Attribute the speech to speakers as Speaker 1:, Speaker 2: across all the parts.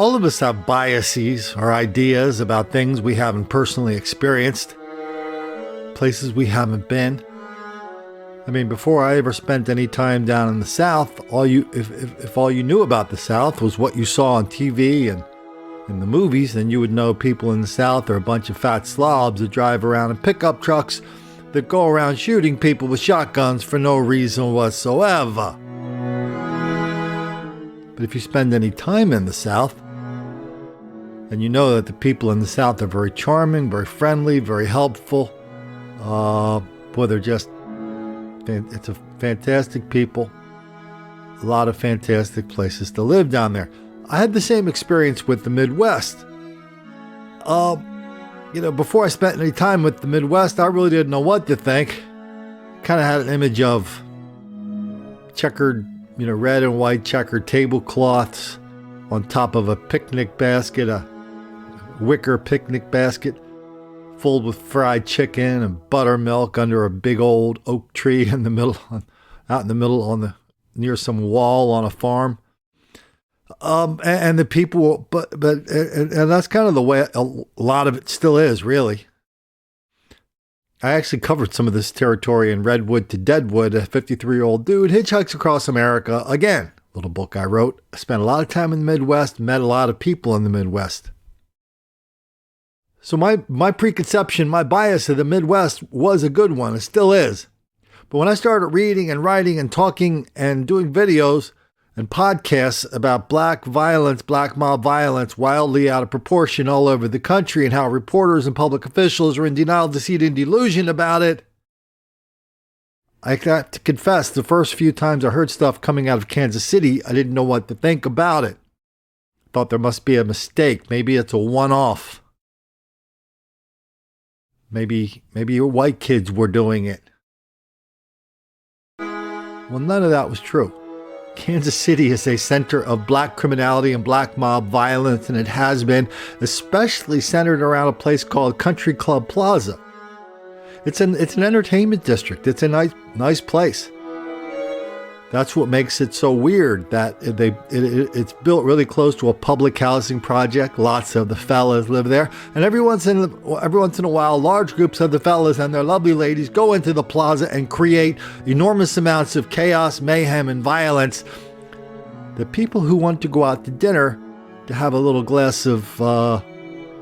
Speaker 1: All of us have biases or ideas about things we haven't personally experienced, places we haven't been. I mean, before I ever spent any time down in the South, if all you knew about the South was what you saw on TV and in the movies, then you would know people in the South are a bunch of fat slobs that drive around in pickup trucks that go around shooting people with shotguns for no reason whatsoever. But if you spend any time in the South, and you know that the people in the South are very charming, very friendly, very helpful. It's a fantastic people. A lot of fantastic places to live down there. I had the same experience with the Midwest. Before I spent any time with the Midwest, I really didn't know what to think. Kind of had an image of checkered, red and white checkered tablecloths on top of a picnic basket, a wicker picnic basket filled with fried chicken and buttermilk under a big old oak tree in the middle, near some wall on a farm. And the people, and that's kind of the way a lot of it still is, really. I actually covered some of this territory in Redwood to Deadwood. A 53-year-old dude hitchhikes across America again. Little book I wrote. I spent a lot of time in the Midwest, met a lot of people in the Midwest. So my preconception, my bias of the Midwest was a good one. It still is. But when I started reading and writing and talking and doing videos and podcasts about black violence, black mob violence, wildly out of proportion all over the country, and how reporters and public officials are in denial, deceit, and delusion about it, I got to confess, the first few times I heard stuff coming out of Kansas City, I didn't know what to think about it. Thought there must be a mistake. Maybe it's a one-off. Maybe your white kids were doing it. Well, none of that was true. Kansas City is a center of black criminality and black mob violence, and it has been, especially centered around a place called Country Club Plaza. It's an entertainment district. It's a nice place. That's what makes it so weird, that it's built really close to a public housing project. Lots of the fellas live there, and every once in a while, large groups of the fellas and their lovely ladies go into the plaza and create enormous amounts of chaos, mayhem, and violence. The people who want to go out to dinner to have a little glass of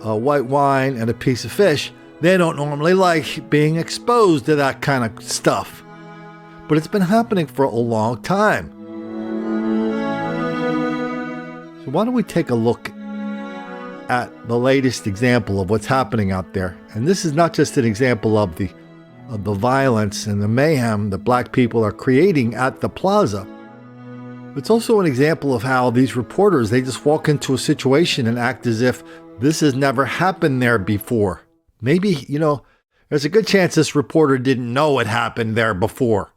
Speaker 1: white wine and a piece of fish, they don't normally like being exposed to that kind of stuff. But it's been happening for a long time. So why don't we take a look at the latest example of what's happening out there? And this is not just an example of the violence and the mayhem that black people are creating at the plaza. It's also an example of how these reporters, they just walk into a situation and act as if this has never happened there before. Maybe, there's a good chance this reporter didn't know it happened there before.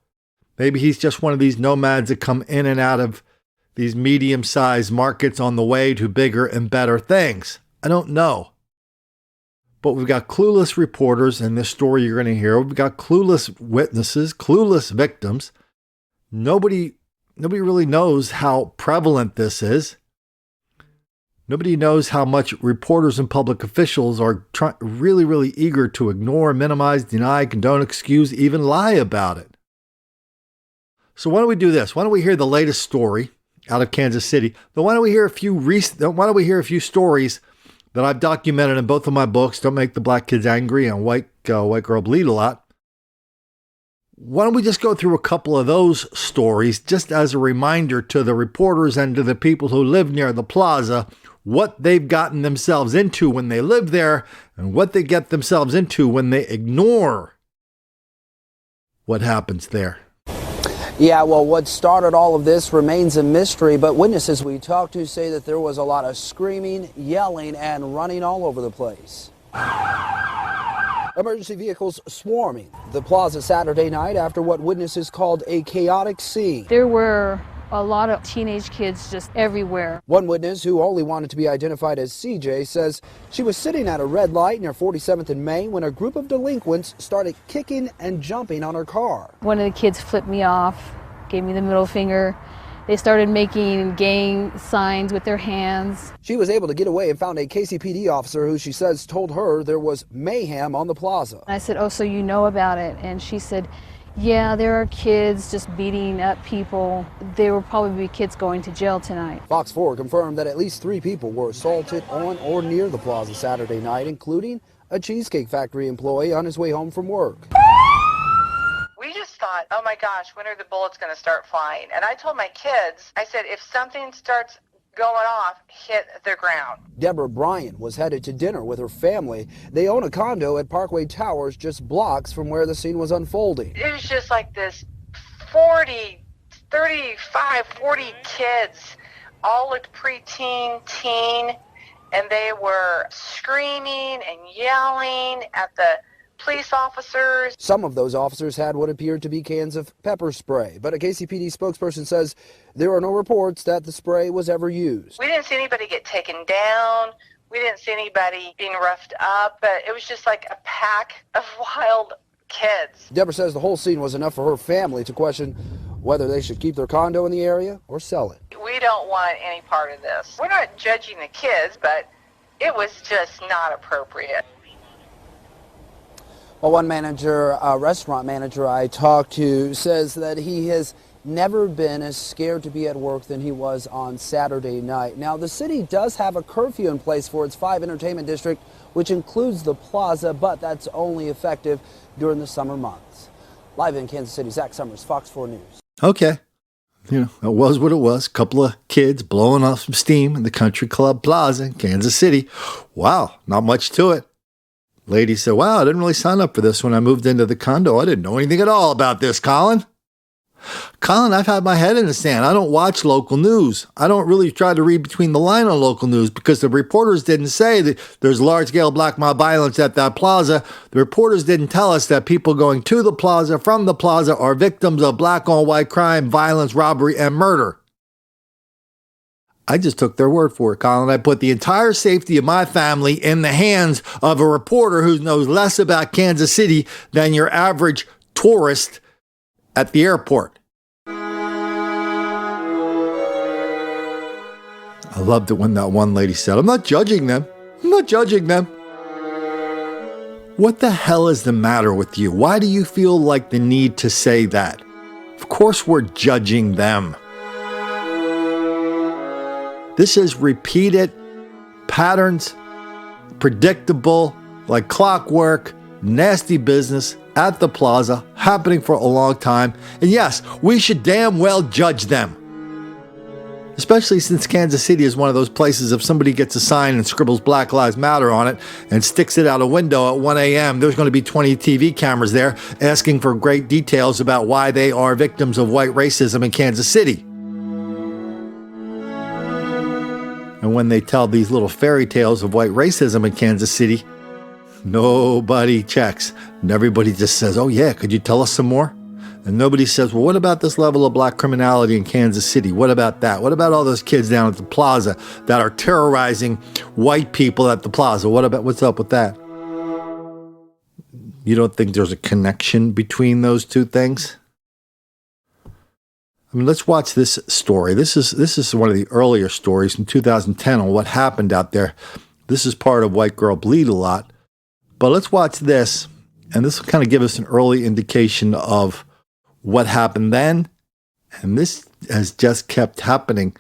Speaker 1: Maybe he's just one of these nomads that come in and out of these medium-sized markets on the way to bigger and better things. I don't know. But we've got clueless reporters in this story you're going to hear. We've got clueless witnesses, clueless victims. Nobody really knows how prevalent this is. Nobody knows how much reporters and public officials are really, really eager to ignore, minimize, deny, condone, excuse, even lie about it. So why don't we do this? Why don't we hear the latest story out of Kansas City? Then why don't we hear a few stories that I've documented in both of my books, Don't Make the Black Kids Angry and White Girl Bleed a Lot. Why don't we just go through a couple of those stories just as a reminder to the reporters and to the people who live near the plaza what they've gotten themselves into when they live there and what they get themselves into when they ignore what happens there.
Speaker 2: Yeah, well, what started all of this remains a mystery, but witnesses we talked to say that there was a lot of screaming, yelling, and running all over the place. Emergency vehicles swarming the plaza Saturday night after what witnesses called a chaotic scene.
Speaker 3: There were a lot of teenage kids just everywhere.
Speaker 2: One witness, who only wanted to be identified as CJ, says she was sitting at a red light near 47th and Main when a group of delinquents started kicking and jumping on her car.
Speaker 3: One of the kids flipped me off, gave me the middle finger, They started making gang signs with their hands.
Speaker 2: She was able to get away and found a KCPD officer who she says told her there was mayhem on the plaza.
Speaker 3: I said, "Oh, so you know about it?" And she said, "Yeah, there are kids just beating up people. There will probably be kids going to jail tonight."
Speaker 2: Fox 4 confirmed that at least 3 people were assaulted on or near the plaza Saturday night, including a Cheesecake Factory employee on his way home from work.
Speaker 4: We just thought, oh my gosh, when are the bullets going to start flying? And I told my kids, I said, if something starts going off, hit the ground.
Speaker 2: Deborah Bryant was headed to dinner with her family. They own a condo at Parkway Towers just blocks from where the scene was unfolding.
Speaker 4: It was just like this 40 kids, all looked preteen, teen, and they were screaming and yelling at the police officers.
Speaker 2: Some of those officers had what appeared to be cans of pepper spray, but a KCPD spokesperson says there are no reports that the spray was ever used.
Speaker 4: We didn't see anybody get taken down. We didn't see anybody being roughed up, but it was just like a pack of wild kids.
Speaker 2: Deborah says the whole scene was enough for her family to question whether they should keep their condo in the area or sell it.
Speaker 4: We don't want any part of this. We're not judging the kids, but it was just not appropriate.
Speaker 2: Well, one manager, a restaurant manager I talked to, says that he has never been as scared to be at work than he was on Saturday night. Now, the city does have a curfew in place for its 5 entertainment district, which includes the plaza, but that's only effective during the summer months. Live in Kansas City, Zach Summers, Fox 4 News.
Speaker 1: Okay. It was what it was. A couple of kids blowing off some steam in the Country Club Plaza in Kansas City. Wow, not much to it. Lady said, wow, I didn't really sign up for this when I moved into the condo. I didn't know anything at all about this, Colin. Colin, I've had my head in the sand. I don't watch local news. I don't really try to read between the line on local news because the reporters didn't say that there's large-scale black mob violence at that plaza. The reporters didn't tell us that people going to the plaza, from the plaza, are victims of black-on-white crime, violence, robbery, and murder. I just took their word for it, Colin. I put the entire safety of my family in the hands of a reporter who knows less about Kansas City than your average tourist at the airport. I loved it when that one lady said, I'm not judging them. I'm not judging them. What the hell is the matter with you? Why do you feel like the need to say that? Of course we're judging them. This is repeated patterns, predictable, like clockwork, nasty business at the plaza, happening for a long time. And yes, we should damn well judge them. Especially since Kansas City is one of those places, if somebody gets a sign and scribbles Black Lives Matter on it and sticks it out a window at 1 a.m., there's going to be 20 TV cameras there asking for great details about why they are victims of white racism in Kansas City. And when they tell these little fairy tales of white racism in Kansas City, nobody checks. And everybody just says, oh yeah, could you tell us some more? And nobody says, well, what about this level of black criminality in Kansas City? What about that? What about all those kids down at the plaza that are terrorizing white people at the plaza? What's up with that? You don't think there's a connection between those two things? I mean, let's watch this story. This is one of the earlier stories from 2010 on what happened out there. This is part of White Girl Bleed a Lot. But let's watch this, and this will kind of give us an early indication of what happened then. And this has just kept happening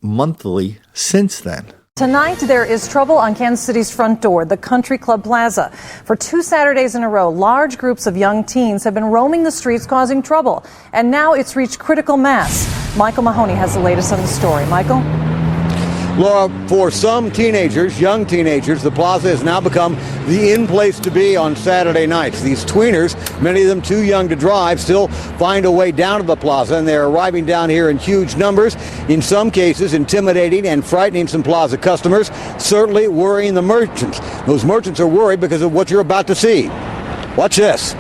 Speaker 1: monthly since then.
Speaker 5: Tonight, there is trouble on Kansas City's front door, the Country Club Plaza. For 2 Saturdays in a row, large groups of young teens have been roaming the streets causing trouble. And now it's reached critical mass. Michael Mahoney has the latest on the story. Michael?
Speaker 6: Laura, for some teenagers, young teenagers, the plaza has now become the in-place to be on Saturday nights. These tweeners, many of them too young to drive, still find a way down to the plaza, and they're arriving down here in huge numbers, in some cases intimidating and frightening some plaza customers, certainly worrying the merchants. Those merchants are worried because of what you're about to see. Watch this.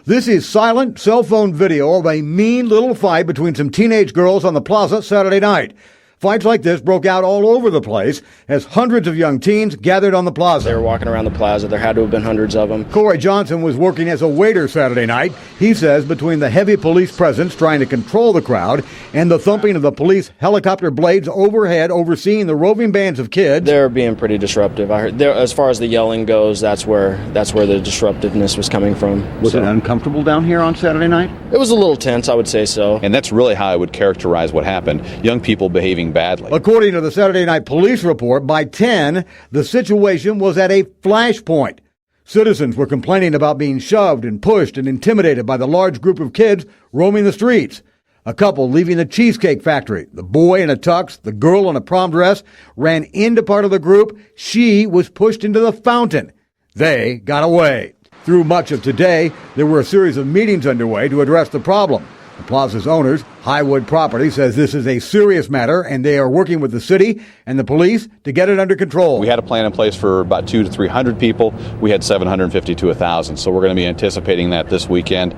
Speaker 6: This is silent cell phone video of a mean little fight between some teenage girls on the plaza Saturday night. Fights like this broke out all over the place as hundreds of young teens gathered on the plaza.
Speaker 7: They were walking around the plaza. There had to have been hundreds of them.
Speaker 6: Corey Johnson was working as a waiter Saturday night. He says between the heavy police presence trying to control the crowd and the thumping of the police helicopter blades overhead overseeing the roving bands of kids,
Speaker 7: They're being pretty disruptive. I heard, as far as the yelling goes, that's where the disruptiveness was coming from.
Speaker 6: Was it uncomfortable down here on Saturday night?
Speaker 7: It was a little tense, I would say so.
Speaker 8: And that's really how I would characterize what happened. Young people behaving badly.
Speaker 6: According to the Saturday night police report, by 10, the situation was at a flashpoint. Citizens were complaining about being shoved and pushed and intimidated by the large group of kids roaming the streets. A couple leaving the Cheesecake Factory. The boy in a tux, the girl in a prom dress, ran into part of the group. She was pushed into the fountain. They got away. Through much of today, there were a series of meetings underway to address the problem. The plaza's owners, Highwood Property, says this is a serious matter and they are working with the city and the police to get it under control.
Speaker 8: We had a plan in place for about 200 to 300 people. We had 750 to 1,000. So we're going to be anticipating that this weekend.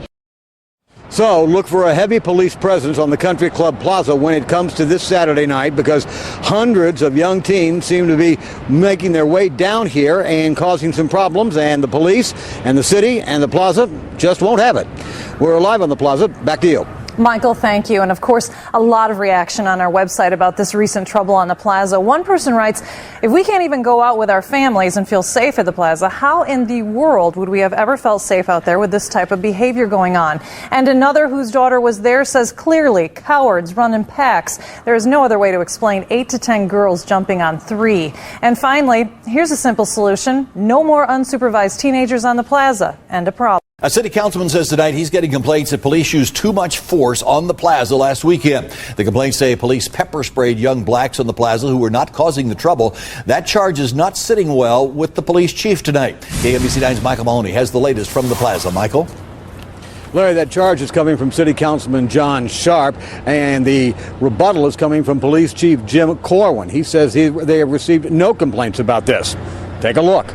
Speaker 6: So look for a heavy police presence on the Country Club Plaza when it comes to this Saturday night, because hundreds of young teens seem to be making their way down here and causing some problems, and the police and the city and the plaza just won't have it. We're live on the plaza. Back to you.
Speaker 5: Michael, thank you. And of course, a lot of reaction on our website about this recent trouble on the plaza. One person writes, if we can't even go out with our families and feel safe at the plaza, how in the world would we have ever felt safe out there with this type of behavior going on? And another whose daughter was there says clearly, cowards run in packs. There is no other way to explain 8 to 10 girls jumping on 3. And finally, here's a simple solution. No more unsupervised teenagers on the plaza. End of problem.
Speaker 9: A city councilman says tonight he's getting complaints that police used too much force on the plaza last weekend. The complaints say police pepper sprayed young blacks on the plaza who were not causing the trouble. That charge is not sitting well with the police chief tonight. KMBC 9's Michael Mahoney has the latest from the plaza. Michael?
Speaker 6: Larry, that charge is coming from City Councilman John Sharp, and the rebuttal is coming from Police Chief Jim Corwin. He says they have received no complaints about this. Take a look.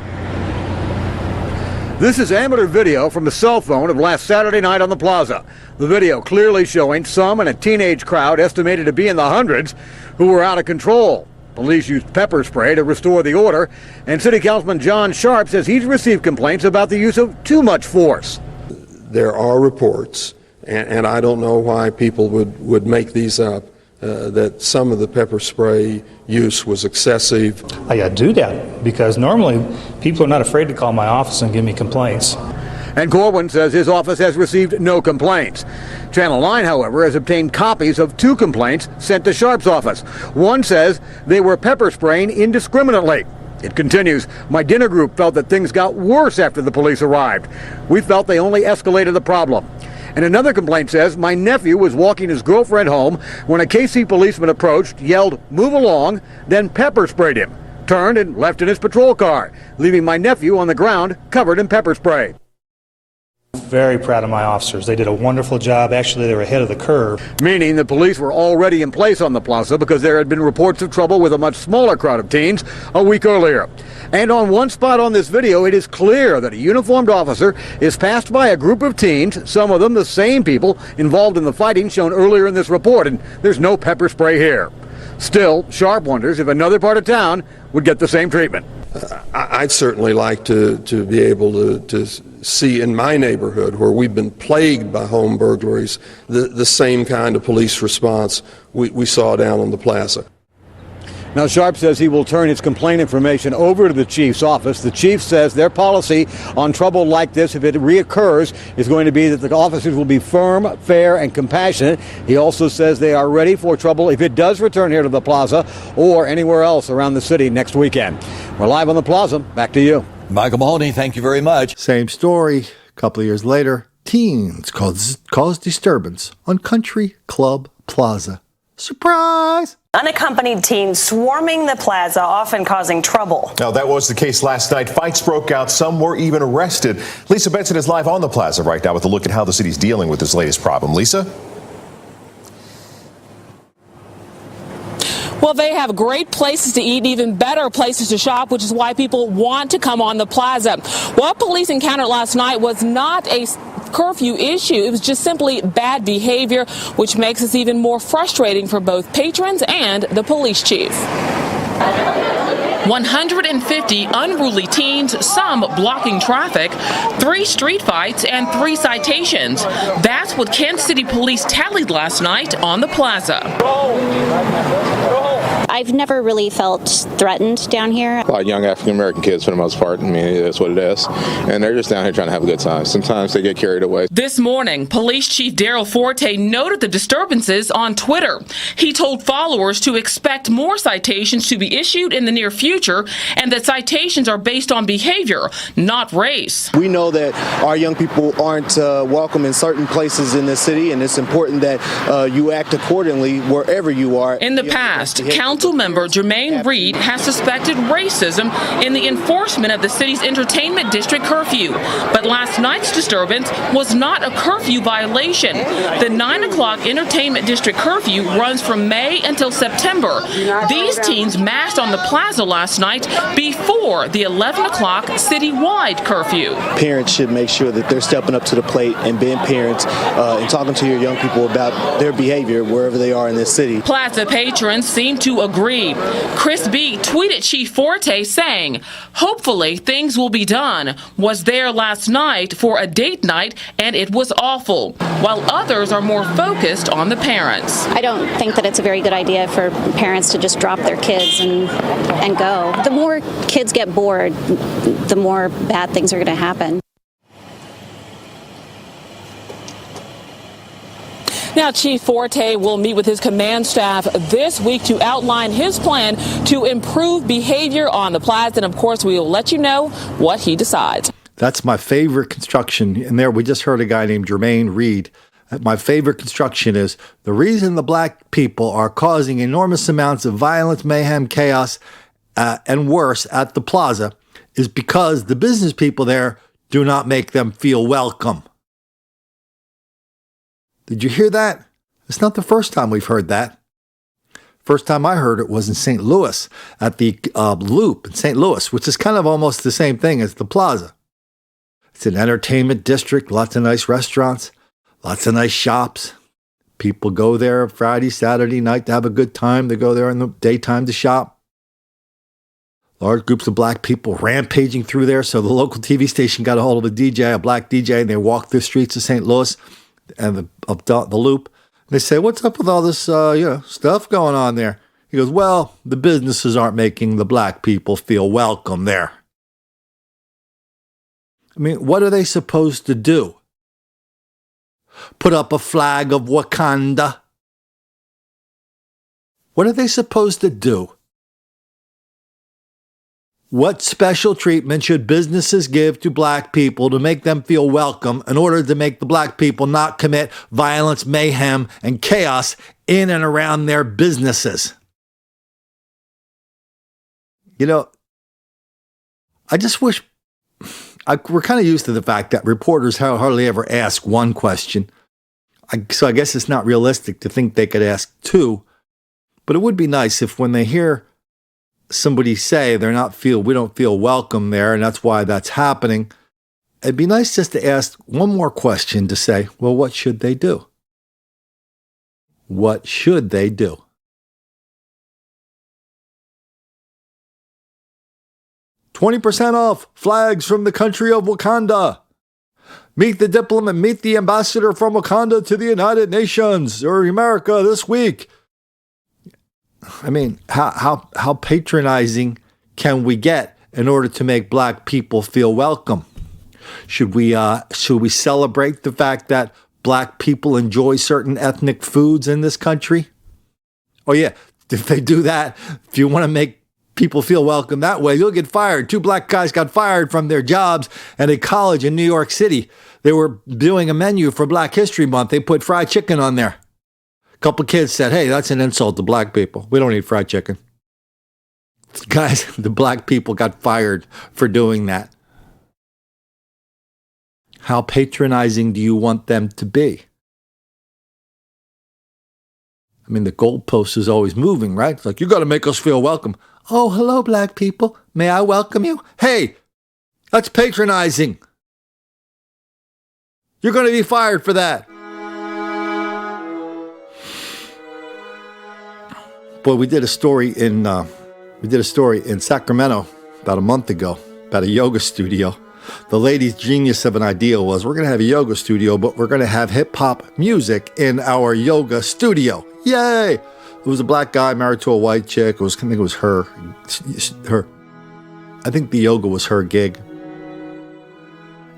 Speaker 6: This is amateur video from a cell phone of last Saturday night on the plaza. The video clearly showing some in a teenage crowd estimated to be in the hundreds who were out of control. Police used pepper spray to restore the order, and City Councilman John Sharp says he's received complaints about the use of too much force.
Speaker 10: There are reports, and I don't know why people would make these up, that some of the pepper spray use was excessive.
Speaker 11: I do that because normally people are not afraid to call my office and give me complaints.
Speaker 6: And Corwin says his office has received no complaints. Channel 9, however, has obtained copies of 2 complaints sent to Sharp's office. One says they were pepper spraying indiscriminately. It continues, my dinner group felt that things got worse after the police arrived. We felt they only escalated the problem. And another complaint says my nephew was walking his girlfriend home when a KC policeman approached, yelled, move along, then pepper sprayed him, turned and left in his patrol car, leaving my nephew on the ground covered in pepper spray.
Speaker 11: Very proud of my officers. They did a wonderful job. Actually, they were ahead of the curve.
Speaker 6: Meaning the police were already in place on the plaza because there had been reports of trouble with a much smaller crowd of teens a week earlier. And on one spot on this video, it is clear that a uniformed officer is passed by a group of teens, some of them the same people involved in the fighting shown earlier in this report, and there's no pepper spray here. Still, Sharp wonders if another part of town would get the same treatment.
Speaker 10: I'd certainly like to be able to see in my neighborhood, where we've been plagued by home burglaries, the same kind of police response we saw down on the plaza.
Speaker 6: Now, Sharp says he will turn his complaint information over to the chief's office. The chief says their policy on trouble like this, if it reoccurs, is going to be that the officers will be firm, fair, and compassionate. He also says they are ready for trouble if it does return here to the plaza or anywhere else around the city next weekend. We're live on the plaza. Back to you.
Speaker 9: Michael Mahoney, thank you very much.
Speaker 1: Same story. A couple of years later, teens cause disturbance on Country Club Plaza. Surprise!
Speaker 12: Unaccompanied teens swarming the plaza, often causing trouble.
Speaker 13: Now, that was the case last night. Fights broke out. Some were even arrested. Lisa Benson is live on the plaza right now with a look at how the city's dealing with this latest problem. Lisa?
Speaker 14: Well, they have great places to eat and even better places to shop, which is why people want to come on the plaza. What police encountered last night was not a curfew issue. It was just simply bad behavior, which makes this even more frustrating for both patrons and the police chief. 150 unruly teens, some blocking traffic, 3 street fights, and 3 citations. That's what Kansas City police tallied last night on the plaza.
Speaker 15: I've never really felt threatened down here.
Speaker 16: A lot of young African-American kids, for the most part. I mean, that's what it is. And they're just down here trying to have a good time. Sometimes they get carried away.
Speaker 14: This morning, Police Chief Daryl Forte noted the disturbances on Twitter. He told followers to expect more citations to be issued in the near future and that citations are based on behavior, not race.
Speaker 17: We know that our young people aren't welcome in certain places in the city, and it's important that you act accordingly wherever you are.
Speaker 14: In the past, Council member Jermaine Reed has suspected racism in the enforcement of the city's entertainment district curfew. But last night's disturbance was not a curfew violation. The 9 o'clock entertainment district curfew runs from May until September. These teens massed on the plaza last night before the 11 o'clock citywide curfew.
Speaker 17: Parents should make sure that they're stepping up to the plate and being parents and talking to your young people about their behavior wherever they are in this city.
Speaker 14: Plaza patrons seem to agree. Chris B. tweeted Chief Forte saying, "Hopefully things will be done. Was there last night for a date night and it was awful," while others are more focused on the parents.
Speaker 15: I don't think that it's a very good idea for parents to just drop their kids and go. The more kids get bored, the more bad things are going to happen.
Speaker 14: Now, Chief Forte will meet with his command staff this week to outline his plan to improve behavior on the plaza. And, of course, we will let you know what he decides.
Speaker 1: That's my favorite construction. And there we just heard a guy named Jermaine Reed. My favorite construction is the reason the black people are causing enormous amounts of violence, mayhem, chaos, and worse at the plaza is because the business people there do not make them feel welcome. Did you hear that? It's not the first time we've heard that. First time I heard it was in St. Louis at the Loop in St. Louis, which is kind of almost the same thing as the plaza. It's an entertainment district, lots of nice restaurants, lots of nice shops. People go there Friday, Saturday night to have a good time. They go there in the daytime to shop. Large groups of black people rampaging through there. So the local TV station got a hold of a black DJ, and they walked the streets of St. Louis and the Loop. They say, "What's up with all this stuff going on there?" He goes, "Well, the businesses aren't making the black people feel welcome there." I mean, what are they supposed to do? Put up a flag of Wakanda? What are they supposed to do? What special treatment should businesses give to black people to make them feel welcome in order to make the black people not commit violence, mayhem, and chaos in and around their businesses? You know, I just wish we're kind of used to the fact that reporters hardly ever ask one question. So I guess it's not realistic to think they could ask 2. But it would be nice if when they hear somebody say we don't feel welcome there, and that's why that's happening, it'd be nice just to ask one more question to say, well, what should they do? What should they do? "20% off flags from the country of Wakanda. Meet the diplomat, meet the ambassador from Wakanda to the United Nations or America this week." I mean, how patronizing can we get in order to make black people feel welcome? Should we celebrate the fact that black people enjoy certain ethnic foods in this country? Oh yeah, if they do that, if you want to make people feel welcome that way, you'll get fired. 2 black guys got fired from their jobs at a college in New York City. They were doing a menu for Black History Month. They put fried chicken on there. A couple of kids said, "Hey, that's an insult to black people. We don't eat fried chicken." Guys, the black people got fired for doing that. How patronizing do you want them to be? I mean, the goalpost is always moving, right? It's like, you got to make us feel welcome. "Oh, hello, black people. May I welcome you?" Hey, that's patronizing. You're going to be fired for that. Boy, we did a story in Sacramento about a month ago about a yoga studio. The lady's genius of an idea was, we're going to have a yoga studio, but we're going to have hip-hop music in our yoga studio. Yay! It was a black guy married to a white chick. I think it was her. I think the yoga was her gig.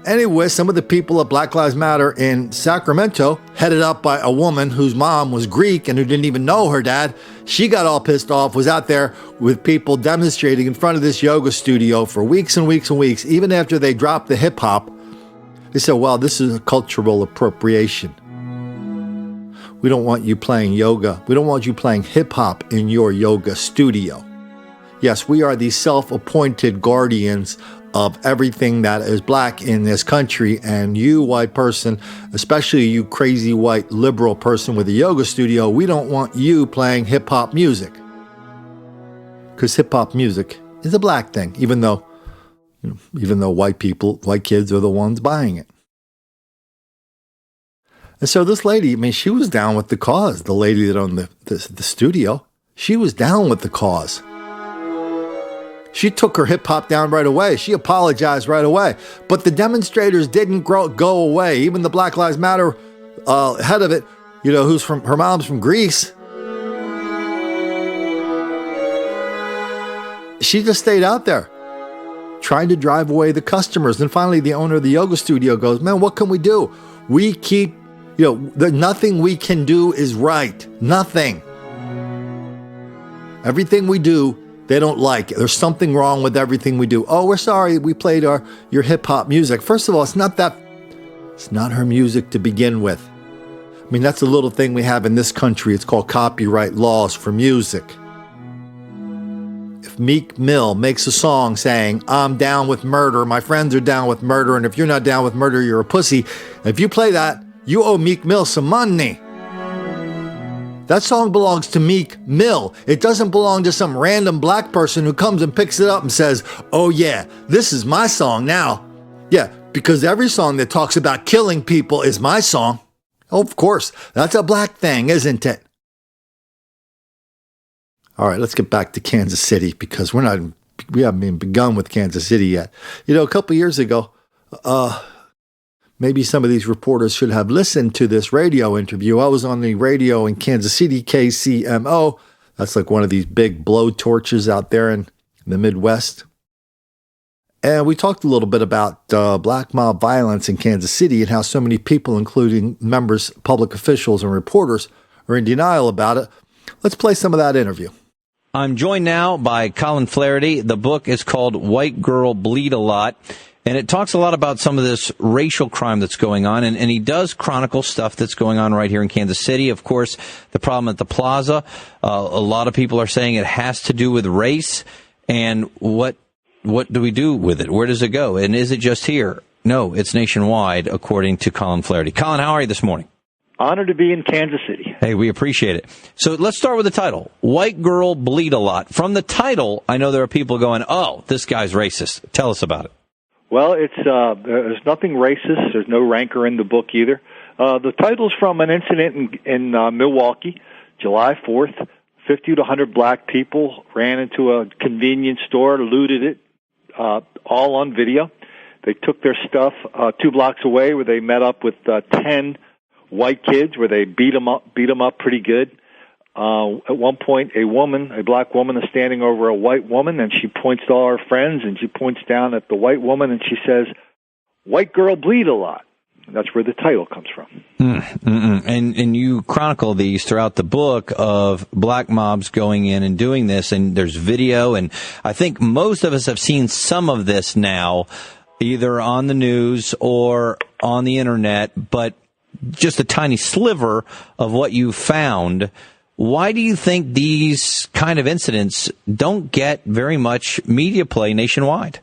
Speaker 1: Anyway, some of the people at Black Lives Matter in Sacramento, headed up by a woman whose mom was Greek and who didn't even know her dad, she got all pissed off, was out there with people demonstrating in front of this yoga studio for weeks and weeks and weeks. Even after they dropped the hip hop, they said, well, this is a cultural appropriation. We don't want you playing yoga. We don't want you playing hip hop in your yoga studio. Yes, we are the self-appointed guardians of everything that is black in this country, and you, white person, especially you crazy white liberal person with a yoga studio, we don't want you playing hip-hop music. Because hip-hop music is a black thing, even though white kids are the ones buying it. And so this lady, she was down with the cause. The lady that owned the studio, she was down with the cause. She took her hip-hop down right away. She apologized right away. But the demonstrators didn't go away. Even the Black Lives Matter head of it, her mom's from Greece. She just stayed out there, trying to drive away the customers. And finally, the owner of the yoga studio goes, man, what can we do? We keep, nothing we can do is right. Nothing. Everything we do, they don't like it. There's something wrong with everything we do. Oh, we're sorry we played your hip-hop music. First of all, it's not her music to begin with. That's a little thing we have in this country. It's called copyright laws for music. If Meek Mill makes a song saying, I'm down with murder, my friends are down with murder, and if you're not down with murder, you're a pussy. If you play that, you owe Meek Mill some money. That song belongs to Meek Mill. It doesn't belong to some random black person who comes and picks it up and says, oh yeah, this is my song now. Yeah, because every song that talks about killing people is my song. Oh, of course, that's a black thing, isn't it? All right, let's get back to Kansas City because we haven't even begun with Kansas City yet. A couple years ago, maybe some of these reporters should have listened to this radio interview. I was on the radio in Kansas City, KCMO. That's like one of these big blow torches out there in the Midwest. And we talked a little bit about black mob violence in Kansas City and how so many people, including members, public officials, and reporters, are in denial about it. Let's play some of that interview.
Speaker 18: I'm joined now by Colin Flaherty. The book is called White Girl Bleed a Lot. And it talks a lot about some of this racial crime that's going on. And he does chronicle stuff that's going on right here in Kansas City. Of course, the problem at the plaza. A lot of people are saying it has to do with race. And what do we do with it? Where does it go? And is it just here? No, it's nationwide, according to Colin Flaherty. Colin, how are you this morning?
Speaker 19: Honored to be in Kansas City.
Speaker 18: Hey, we appreciate it. So let's start with the title, White Girl Bleed a Lot. From the title, I know there are people going, oh, this guy's racist. Tell us about it.
Speaker 19: Well, there's nothing racist. There's no rancor in the book either. The title's from an incident in Milwaukee, July 4th. 50 to 100 black people ran into a convenience store, looted it, all on video. They took their stuff 2 blocks away where they met up with 10 white kids where they beat them up pretty good. At one point, a black woman is standing over a white woman, and she points to all her friends, and she points down at the white woman, and she says, "White girl bleed a lot." And that's where the title comes from.
Speaker 18: And you chronicle these throughout the book of black mobs going in and doing this, and there's video, and I think most of us have seen some of this now, either on the news or on the internet, but just a tiny sliver of what you found. Why do you think these kind of incidents don't get very much media play nationwide?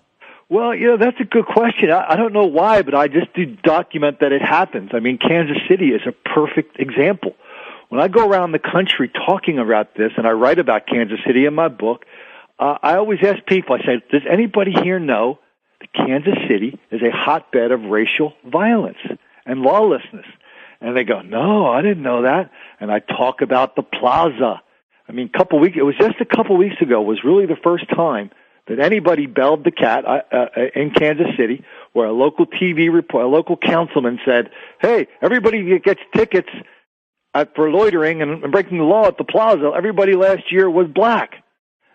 Speaker 19: Well, that's a good question. I don't know why, but I just do document that it happens. Kansas City is a perfect example. When I go around the country talking about this, and I write about Kansas City in my book, I always ask people, I say, does anybody here know that Kansas City is a hotbed of racial violence? and lawlessness. And they go, no, I didn't know that. And I talk about the plaza. I mean, it was just a couple weeks ago was really the first time that anybody belled the cat in Kansas City, where a local TV report, a local councilman said, hey, everybody gets tickets for loitering and breaking the law at the plaza. Everybody last year was black.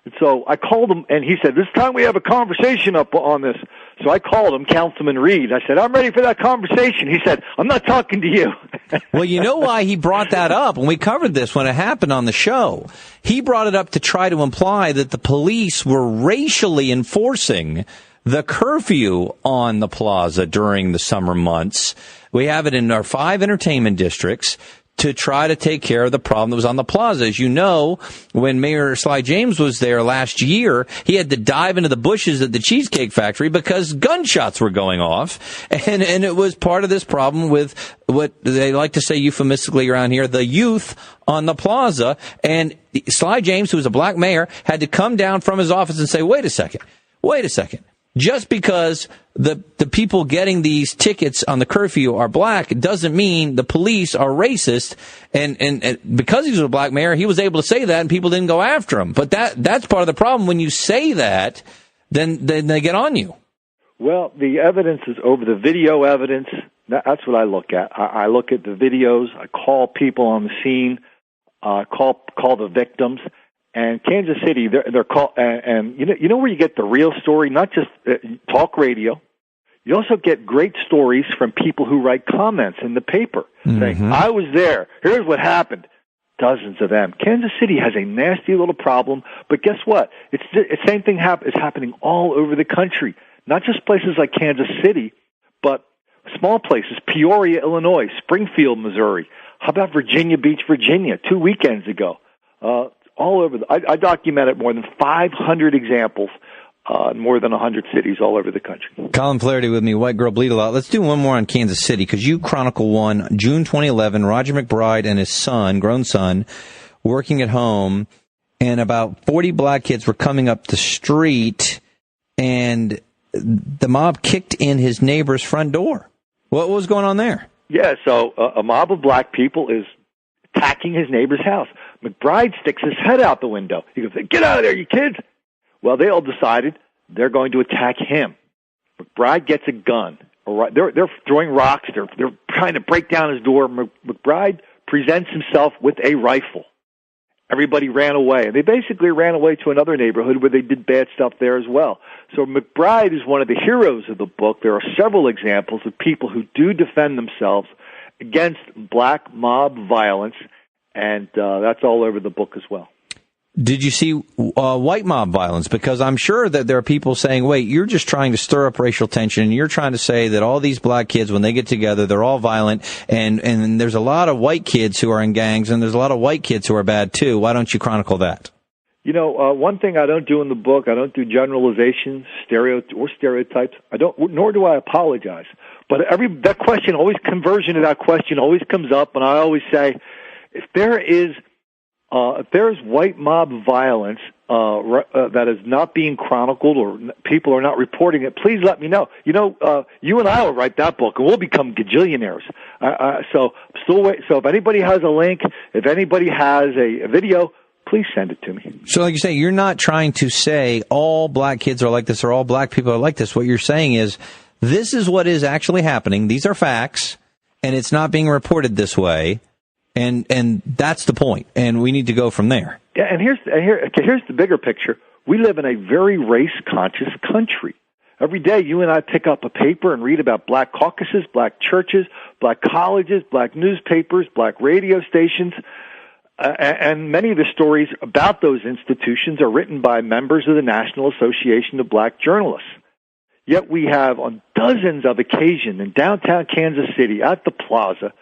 Speaker 19: And so I called him, and he said, this time we have a conversation up on this. So I called him, Councilman Reed. I said, I'm ready for that conversation. He said, I'm not talking to you.
Speaker 18: Well, you know why he brought that up? When we covered this, when it happened on the show, he brought it up to try to imply that the police were racially enforcing the curfew on the plaza during the summer months. We have it in our 5 entertainment districts to try to take care of the problem that was on the plaza. As you know, when Mayor Sly James was there last year, he had to dive into the bushes at the Cheesecake Factory because gunshots were going off. And it was part of this problem with what they like to say euphemistically around here, the youth on the plaza. And Sly James, who was a black mayor, had to come down from his office and say, wait a second. Just because the people getting these tickets on the curfew are black doesn't mean the police are racist. And because he was a black mayor, he was able to say that and people didn't go after him. But that's part of the problem. When you say that, then they get on you.
Speaker 19: Well, the evidence is over the video evidence. That's what I look at. I look at the videos. I call people on the scene, call the victims. And Kansas City, they're called, and you know where you get the real story, not just talk radio. You also get great stories from people who write comments in the paper saying, I was there. Here's what happened. Dozens of them. Kansas City has a nasty little problem, but guess what? It's the same thing is happening all over the country. Not just places like Kansas City, but small places. Peoria, Illinois, Springfield, Missouri. How about Virginia Beach, Virginia, 2 weekends ago? All over. I documented more than 500 examples in more than 100 cities all over the country.
Speaker 18: Colin Flaherty with me, White Girl Bleed a Lot. Let's do one more on Kansas City, because you chronicle one, June 2011, Roger McBride and his son, grown son, working at home, and about 40 black kids were coming up the street, and the mob kicked in his neighbor's front door. What was going on there?
Speaker 19: Yeah, so a mob of black people is attacking his neighbor's house. McBride sticks his head out the window. He goes, get out of there, you kids. Well, they all decided they're going to attack him. McBride gets a gun. They're throwing rocks. They're trying to break down his door. McBride presents himself with a rifle. Everybody ran away. And they basically ran away to another neighborhood where they did bad stuff there as well. So McBride is one of the heroes of the book. There are several examples of people who do defend themselves against black mob violence, and that's all over the book as well.
Speaker 18: Did you see white mob violence? Because I'm sure that there are people saying, wait, you're just trying to stir up racial tension, and you're trying to say that all these black kids, when they get together, they're all violent, and there's a lot of white kids who are in gangs, and there's a lot of white kids who are bad too. Why don't you chronicle that?
Speaker 19: You know, one thing I don't do in the book, I don't do generalizations, stereotypes. Nor do I apologize. But that question, conversion to that question always comes up, and I always say, if there is white mob violence that is not being chronicled or people are not reporting it, please let me know. You know, you and I will write that book, and we'll become gajillionaires. So if anybody has a link, if anybody has a video, please send it to me.
Speaker 18: So like you say, you're not trying to say all black kids are like this or all black people are like this. What you're saying is, this is what is actually happening. These are facts, and it's not being reported this way. And that's the point, and we need to go from there.
Speaker 19: Yeah, and here's the bigger picture. We live in a very race-conscious country. Every day, you and I pick up a paper and read about black caucuses, black churches, black colleges, black newspapers, black radio stations, and many of the stories about those institutions are written by members of the National Association of Black Journalists. Yet we have, on dozens of occasions in downtown Kansas City, at the plaza,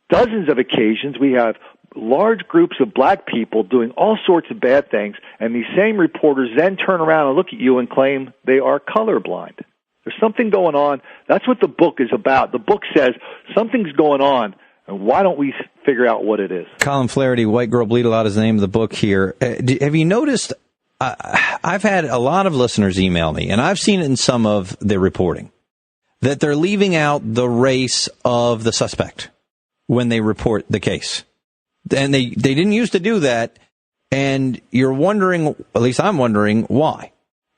Speaker 19: dozens of occasions, we have large groups of black people doing all sorts of bad things, and these same reporters then turn around and look at you and claim they are colorblind. There's something going on. That's what the book is about. The book says something's going on, and why don't we figure out what it is?
Speaker 18: Colin Flaherty, White Girl Bleed a Lot is the name of the book here. Have you noticed, I've had a lot of listeners email me, and I've seen it in some of the reporting, that they're leaving out the race of the suspect when they report the case. And they didn't used to do that, and you're wondering, at least I'm wondering, why.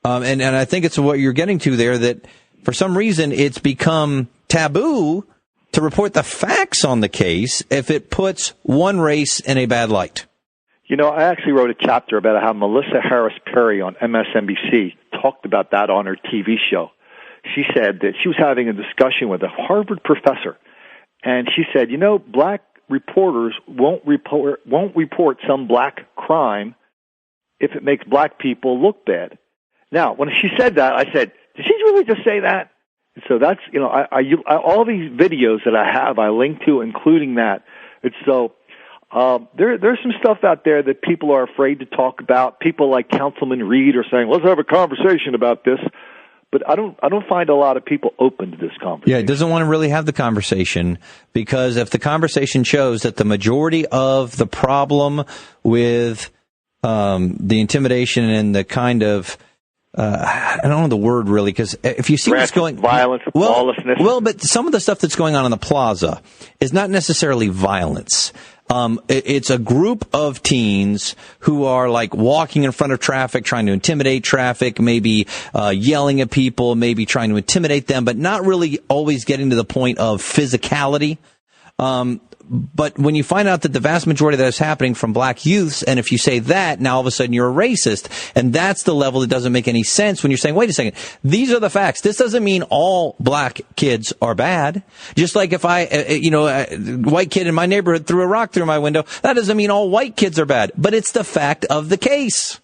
Speaker 18: And I think it's what you're getting to there, that for some reason it's become taboo to report the facts on the case if it puts one race in a bad light.
Speaker 19: You know, I actually wrote a chapter about how Melissa Harris Perry on MSNBC talked about that on her TV show. She said that she was having a discussion with a Harvard professor, and she said, you know, black reporters won't report some black crime if it makes black people look bad. Now, when she said that, I said, did she really just say that? And so that's, you know, I all these videos that I have, I link to, including that. It's so there's some stuff out there that people are afraid to talk about. People like Councilman Reed are saying, let's have a conversation about this. But I don't find a lot of people open to this conversation.
Speaker 18: Yeah, it doesn't want to really have the conversation, because if the conversation shows that the majority of the problem with the intimidation and the kind of I don't know the word really, because if you see what's going
Speaker 19: violence, lawlessness.
Speaker 18: Well, but some of the stuff that's going on in the plaza is not necessarily violence. It's a group of teens who are like walking in front of traffic, trying to intimidate traffic, maybe yelling at people, maybe trying to intimidate them, but not really always getting to the point of physicality. But when you find out that the vast majority of that is happening from black youths, and if you say that, now all of a sudden you're a racist. And that's the level that doesn't make any sense when you're saying, wait a second, these are the facts. This doesn't mean all black kids are bad. Just like if a white kid in my neighborhood threw a rock through my window, that doesn't mean all white kids are bad. But it's the fact of the case.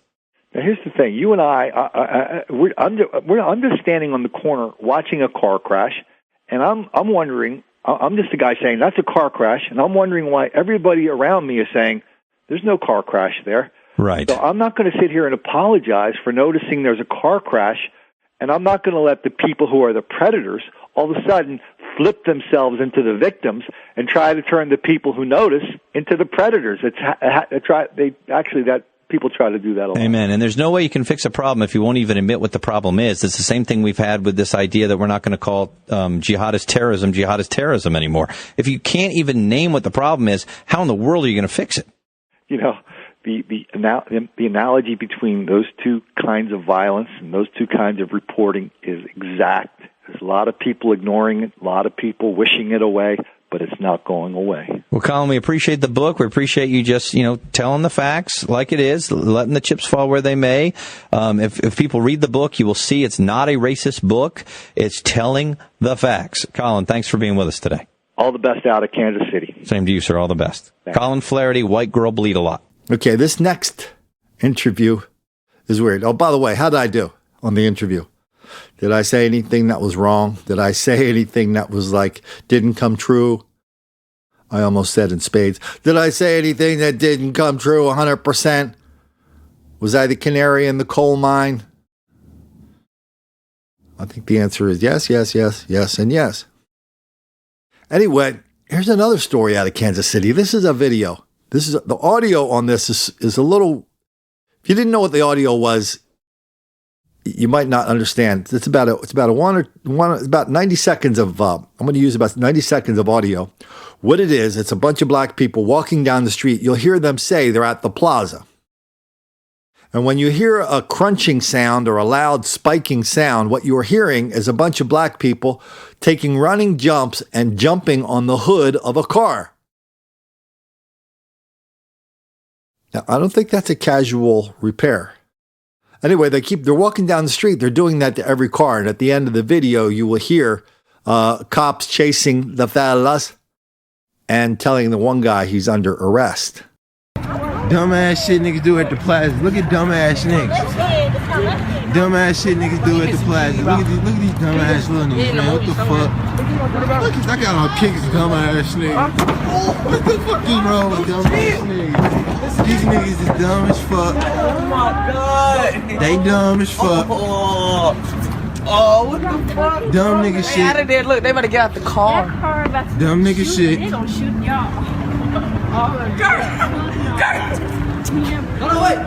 Speaker 19: Now, here's the thing. You and I'm just standing on the corner watching a car crash, and I'm wondering, I'm just a guy saying that's a car crash, and I'm wondering why everybody around me is saying there's no car crash there.
Speaker 18: Right.
Speaker 19: So I'm not going to sit here and apologize for noticing there's a car crash, and I'm not going to let the people who are the predators all of a sudden flip themselves into the victims and try to turn the people who notice into the predators. People try to do that a lot.
Speaker 18: Amen. And there's no way you can fix a problem if you won't even admit what the problem is. It's the same thing we've had with this idea that we're not going to call jihadist terrorism anymore. If you can't even name what the problem is, how in the world are you going to fix it?
Speaker 19: You know, the analogy between those two kinds of violence and those two kinds of reporting is exact. There's a lot of people ignoring it, a lot of people wishing it away, but it's not going away.
Speaker 18: Well, Colin, we appreciate the book. We appreciate you just, telling the facts like it is, letting the chips fall where they may. If people read the book, you will see it's not a racist book. It's telling the facts. Colin, thanks for being with us today.
Speaker 19: All the best out of Kansas City.
Speaker 18: Same to you, sir. All the best.
Speaker 19: Thanks.
Speaker 18: Colin Flaherty, White Girl Bleed a Lot.
Speaker 1: Okay, this next interview is weird. Oh, by the way, how did I do on the interview? Did I say anything that was wrong? Did I say anything that was didn't come true? I almost said in spades. Did I say anything that didn't come true 100%? Was I the canary in the coal mine? I think the answer is yes, and yes. Anyway, here's another story out of Kansas City. This is a video. The audio on this is a little, if you didn't know what the audio was, you might not understand. It's about 90 seconds of, I'm going to use about 90 seconds of audio. What it is, it's a bunch of black people walking down the street. You'll hear them say they're at the plaza. And when you hear a crunching sound or a loud spiking sound, what you're hearing is a bunch of black people taking running jumps and jumping on the hood of a car. Now, I don't think that's a casual repair. Anyway, they're walking down the street. They're doing that to every car. And at the end of the video, you will hear cops chasing the fellas and telling the one guy he's under arrest.
Speaker 20: Dumbass shit niggas do at the plaza. Look at dumbass niggas. Dumbass shit niggas do at the plaza. Look at these dumbass little niggas, man. What the fuck? I got on kicks, dumbass niggas. What the fuck is wrong with dumbass niggas? These niggas is dumb as fuck.
Speaker 21: Oh my god.
Speaker 20: They dumb as fuck.
Speaker 21: Oh, what the fuck?
Speaker 20: Dumb nigga shit.
Speaker 21: Out of there. Look, they better get out the car.
Speaker 20: Dumb nigga shit.
Speaker 21: They gonna shoot y'all. Oh, Kurt! No, wait!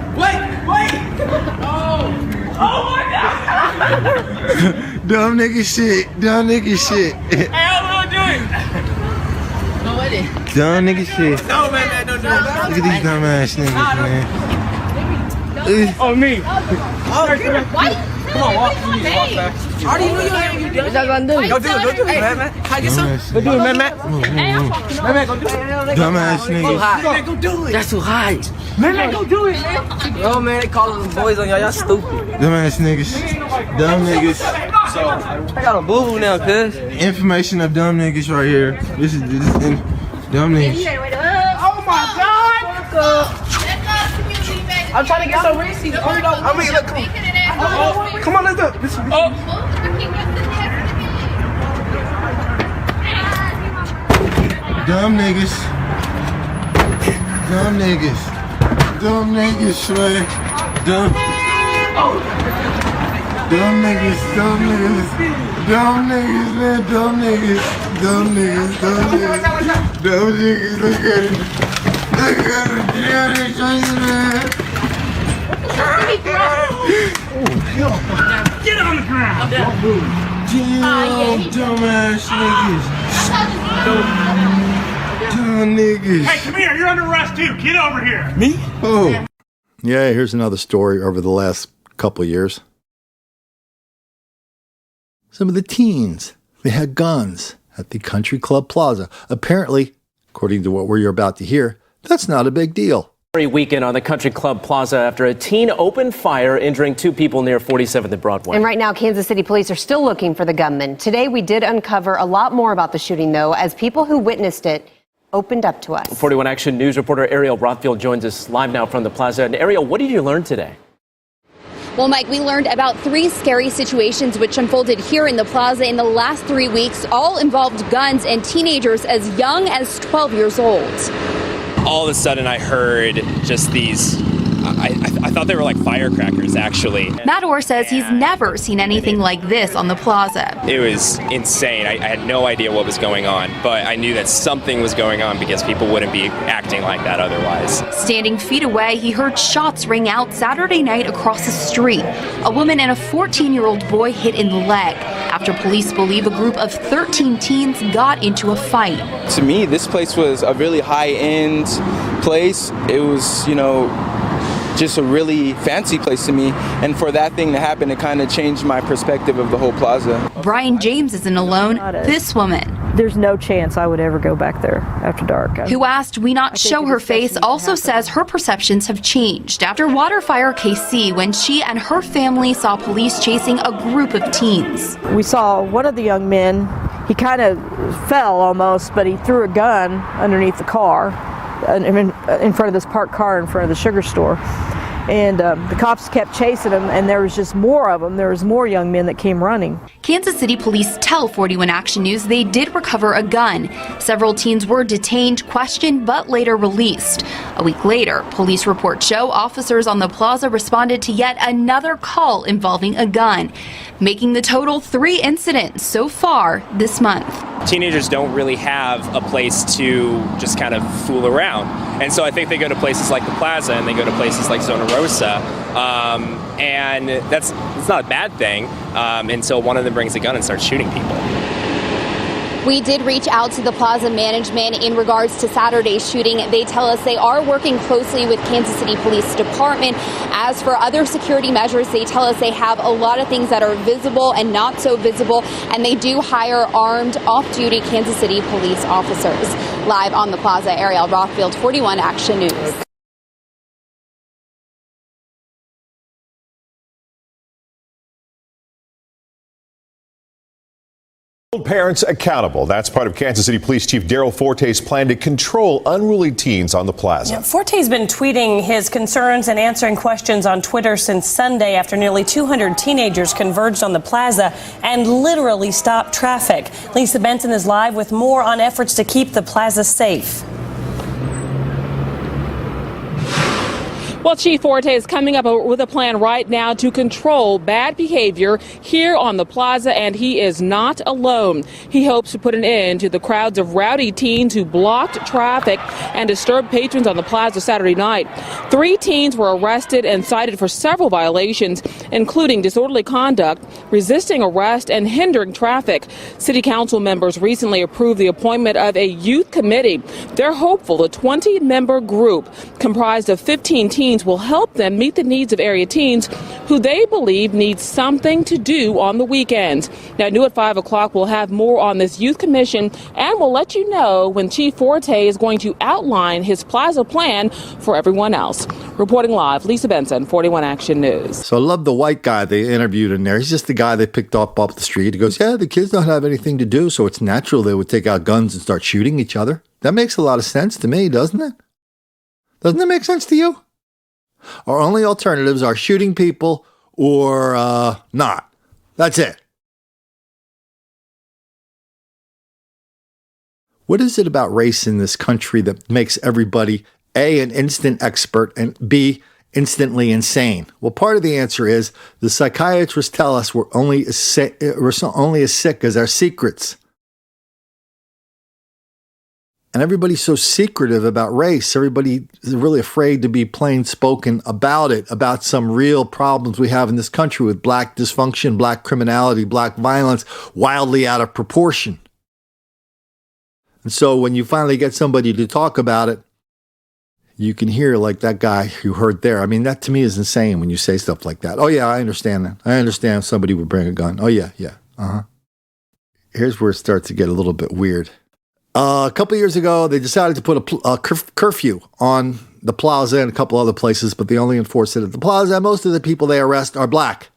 Speaker 21: Oh my god!
Speaker 20: Dumb nigga shit. Dumb nigga shit.
Speaker 21: Hey, I'm gonna do it. No way.
Speaker 20: Dumb nigga shit.
Speaker 21: No, man, don't do it.
Speaker 20: Look at these dumb ass niggas, man.
Speaker 21: Oh, me. Oh, what? Come on, walk. Walk back. I already knew you had to do it. What y'all gonna do? Go do it, man. Can I get some? Go do it, man. Man, go do it.
Speaker 20: Dumbass niggas.
Speaker 21: Man, go do it. That's too high. Man, go do it, man. Yo, man, they calling the boys on y'all. Y'all stupid.
Speaker 20: Dumbass niggas. Dumb niggas.
Speaker 21: So, I got a boo-boo now, cuz.
Speaker 20: Information of dumb niggas right here. This is dumb niggas.
Speaker 21: Oh, my God. I'm trying to get some receipts. I mean, look, come on, let's do it.
Speaker 20: Dumb niggas. Dumb niggas. Dumb niggas, man. Dumb niggas. Dumb niggas. Dumb niggas, man. Dumb niggas. Dumb niggas. Dumb niggas. Dumb niggas. Look at it. Look at it. Man.
Speaker 21: Get on the ground.
Speaker 20: Damn, dumbass niggas. Dumb niggas.
Speaker 21: Hey, come here. You're under arrest, too. Get over here.
Speaker 20: Me? Oh.
Speaker 1: Yeah, here's another story over the last couple of years. Some of the teens, they had guns at the Country Club Plaza. Apparently, according to what we're about to hear, that's not a big deal.
Speaker 3: Weekend on the Country Club Plaza after a teen opened fire, injuring 2 people near 47th and Broadway.
Speaker 22: And right now, Kansas City police are still looking for the gunman. Today, we did uncover a lot more about the shooting, though, as people who witnessed it opened up to us.
Speaker 3: 41 Action News reporter Ariel Rothfield joins us live now from the plaza. And Ariel, what did you learn today?
Speaker 23: Well, Mike, we learned about 3 scary situations which unfolded here in the plaza in the last 3 weeks. All involved guns and teenagers as young as 12 years old.
Speaker 24: All of a sudden I heard just these, I thought they were like firecrackers, actually.
Speaker 23: Matt Orr says he's never seen anything like this on the plaza.
Speaker 24: It was insane. I had no idea what was going on, but I knew that something was going on because people wouldn't be acting like that otherwise.
Speaker 23: Standing feet away, he heard shots ring out Saturday night across the street. A woman and a 14-year-old boy hit in the leg after police believe a group of 13 teens got into a fight.
Speaker 25: To me, this place was a really high-end place. It was, just a really fancy place to me, and for that thing to happen, it kind of changed my perspective of the whole plaza.
Speaker 23: Brian James isn't alone. This woman,
Speaker 26: there's no chance I would ever go back there after dark.
Speaker 23: Who asked we not show her face, also says her perceptions have changed after Waterfire KC when she and her family saw police chasing a group of teens.
Speaker 26: We saw one of the young men, he kind of fell almost, but he threw a gun underneath the car. In front of this parked car in front of the sugar store. And the cops kept chasing him, and there was just more of them. There was more young men that came running.
Speaker 23: Kansas City police tell 41 Action News they did recover a gun. Several teens were detained, questioned, but later released. A week later, police reports show officers on the plaza responded to yet another call involving a gun, making the total 3 incidents so far this month.
Speaker 24: Teenagers don't really have a place to just kind of fool around. And so I think they go to places like the plaza and they go to places like Zona Rosa. And it's not a bad thing until one of them brings a gun and starts shooting people.
Speaker 23: We did reach out to the plaza management in regards to Saturday's shooting. They tell us they are working closely with Kansas City Police Department. As for other security measures, they tell us they have a lot of things that are visible and not so visible, and they do hire armed off-duty Kansas City police officers. Live on the plaza, Ariel Rothfield, 41 Action News.
Speaker 13: Hold parents accountable. That's part of Kansas City Police Chief Daryl Forte's plan to control unruly teens on the plaza.
Speaker 27: Yeah, Forte's been tweeting his concerns and answering questions on Twitter since Sunday after nearly 200 teenagers converged on the plaza and literally stopped traffic. Lisa Benson is live with more on efforts to keep the plaza safe.
Speaker 14: Well, Chief Forte is coming up with a plan right now to control bad behavior here on the plaza, and he is not alone. He hopes to put an end to the crowds of rowdy teens who blocked traffic and disturbed patrons on the plaza Saturday night. 3 teens were arrested and cited for several violations, including disorderly conduct, resisting arrest, and hindering traffic. City council members recently approved the appointment of a youth committee. They're hopeful the 20-member group comprised of 15 teens will help them meet the needs of area teens who they believe need something to do on the weekends. Now, new at 5 o'clock, we'll have more on this youth commission, and we'll let you know when Chief Forte is going to outline his plaza plan for everyone else. Reporting live, Lisa Benson, 41 Action News.
Speaker 1: So I love the white guy they interviewed in there. He's just the guy they picked up off the street. He goes, yeah, the kids don't have anything to do, so it's natural they would take out guns and start shooting each other. That makes a lot of sense to me, doesn't it? Doesn't that make sense to you? Our only alternatives are shooting people or not. That's it. What is it about race in this country that makes everybody, A, an instant expert, and B, instantly insane? Well, part of the answer is the psychiatrists tell us we're only as sick as our secrets. And everybody's so secretive about race. Everybody is really afraid to be plain spoken about it, about some real problems we have in this country with black dysfunction, black criminality, black violence, wildly out of proportion. And so when you finally get somebody to talk about it, you can hear like that guy you heard there. I mean, that to me is insane when you say stuff like that. Oh, yeah, I understand that. I understand somebody would bring a gun. Oh, yeah. Here's where it starts to get a little bit weird. A couple of years ago, they decided to put a curfew on the plaza and a couple other places, but they only enforce it at the plaza, and most of the people they arrest are black.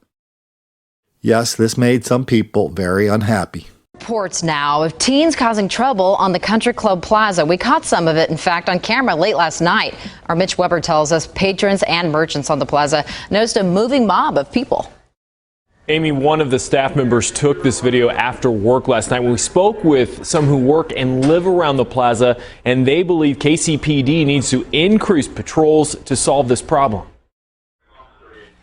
Speaker 1: Yes, this made some people very unhappy.
Speaker 2: Reports now of teens causing trouble on the Country Club Plaza. We caught some of it, in fact, on camera late last night. Our Mitch Weber tells us patrons and merchants on the plaza noticed a moving mob of people.
Speaker 4: Amy, one of the staff members took this video after work last night when we spoke with some who work and live around the plaza, and they believe KCPD needs to increase patrols to solve this problem.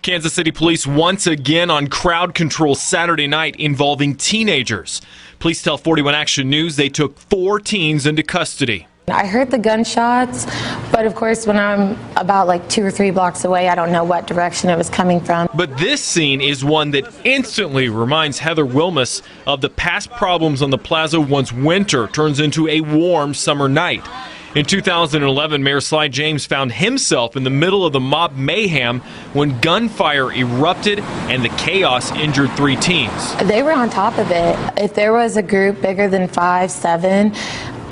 Speaker 4: Kansas City police once again on crowd control Saturday night involving teenagers. Police tell 41 Action News they took 4 teens into custody.
Speaker 5: I heard the gunshots, but of course when I'm about like 2 or 3 blocks away, I don't know what direction it was coming from.
Speaker 4: But this scene is one that instantly reminds Heather Wilmus of the past problems on the plaza once winter turns into a warm summer night. In 2011, Mayor Sly James found himself in the middle of the mob mayhem when gunfire erupted and the chaos injured 3 teens.
Speaker 5: They were on top of it. If there was a group bigger than 5, 7,